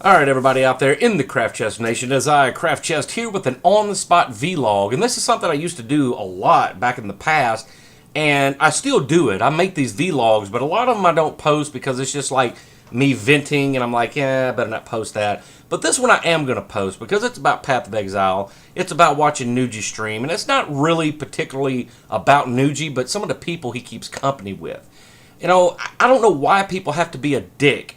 Alright, everybody out there in the Craft Chest Nation, as I Craft Chest here with an on-the-spot vlog. And this is something I used to do a lot back in the past, and I still do it. I make these vlogs, but a lot of them I don't post because it's just like me venting, and I'm like, yeah, I better not post that. But this one I am going to post because it's about Path of Exile. It's about watching Nuji stream, and it's not really particularly about Nuji, but some of the people he keeps company with. You know, I don't know why people have to be a dick,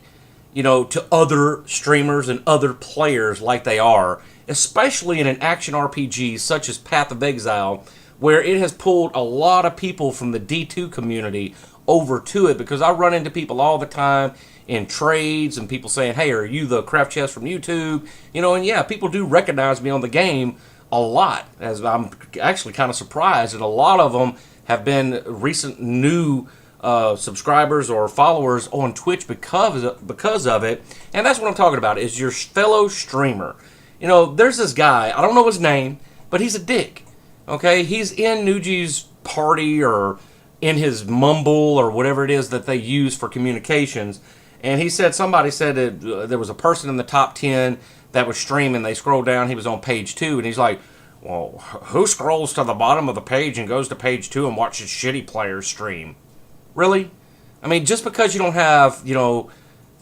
you know, to other streamers and other players like they are, especially in an action RPG such as Path of Exile, where it has pulled a lot of people from the D2 community over to it, because I run into people all the time in trades and people saying, hey, are you the Craft Chest from YouTube? You know, and yeah, people do recognize me on the game a lot, as I'm actually kind of surprised that a lot of them have been recent new subscribers or followers on Twitch because of it. And that's what I'm talking about, is your fellow streamer. You know, there's this guy, I don't know his name, but he's a dick. Okay, he's in Nuji's party or in his mumble or whatever it is that they use for communications. And he said, somebody said that there was a person in the top 10 that was streaming. They scrolled down, he was on page 2, and he's like, well, who scrolls to the bottom of the page and goes to page 2 and watches shitty players stream? Really? I mean, just because you don't have, you know,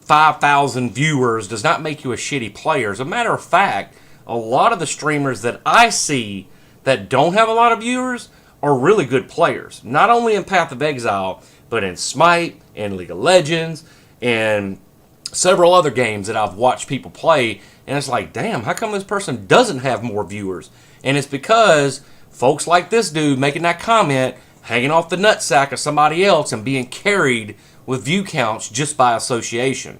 5,000 viewers does not make you a shitty player. As a matter of fact, a lot of the streamers that I see that don't have a lot of viewers are really good players. Not only in Path of Exile, but in Smite, and League of Legends, and several other games that I've watched people play. And it's like, damn, how come this person doesn't have more viewers? And it's because folks like this dude making that comment, hanging off the nutsack of somebody else and being carried with view counts just by association.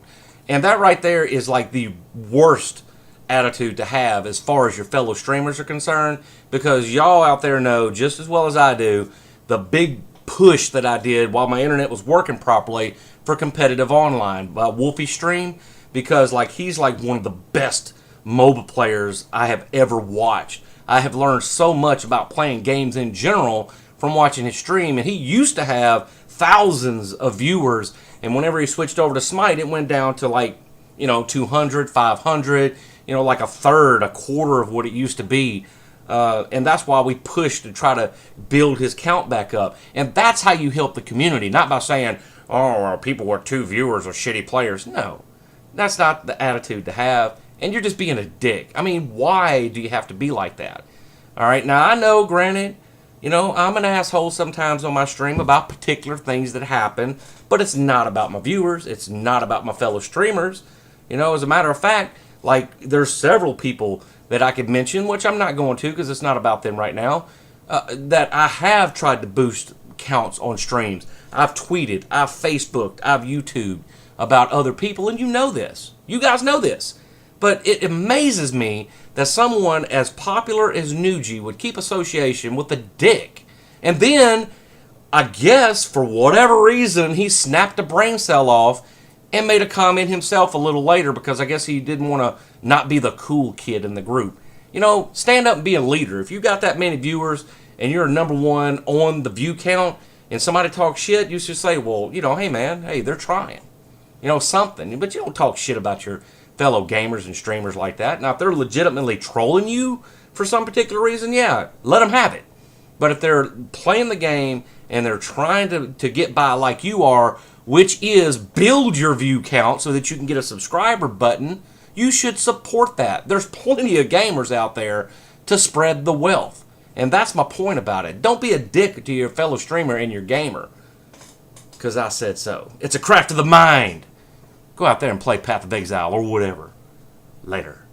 And that right there is like the worst attitude to have as far as your fellow streamers are concerned, because y'all out there know just as well as I do the big push that I did while my internet was working properly for competitive online by Wolfie Stream, because like he's like one of the best MOBA players I have ever watched. I have learned so much about playing games in general from watching his stream, and he used to have thousands of viewers, and whenever he switched over to Smite, it went down to like, you know, 200, 500, you know, like a third, a quarter of what it used to be. And that's why we pushed to try to build his count back up. And that's how you help the community, not by saying, oh, well, people with 2 viewers are shitty players. No, that's not the attitude to have, and you're just being a dick. I mean, why do you have to be like that? All right, now I know, granted, you know, I'm an asshole sometimes on my stream about particular things that happen, but it's not about my viewers. It's not about my fellow streamers. You know, as a matter of fact, like, there's several people that I could mention, which I'm not going to because it's not about them right now, that I have tried to boost counts on streams. I've tweeted, I've Facebooked, I've YouTubed about other people, and you know this. You guys know this. But it amazes me that someone as popular as Nuji would keep association with a dick. And then, I guess, for whatever reason, he snapped a brain cell off and made a comment himself a little later, because I guess he didn't want to not be the cool kid in the group. You know, stand up and be a leader. If you got that many viewers and you're number 1 on the view count and somebody talks shit, you should say, well, you know, hey man, hey, they're trying. You know, something. But you don't talk shit about your fellow gamers and streamers like that. Now, if they're legitimately trolling you for some particular reason, yeah, let them have it. But if they're playing the game and they're trying to get by like you are, which is build your view count so that you can get a subscriber button, you should support that. There's plenty of gamers out there to spread the wealth. And that's my point about it. Don't be a dick to your fellow streamer and your gamer, because I said so. It's a craft of the mind. Go out there and play Path of Exile or whatever. Later.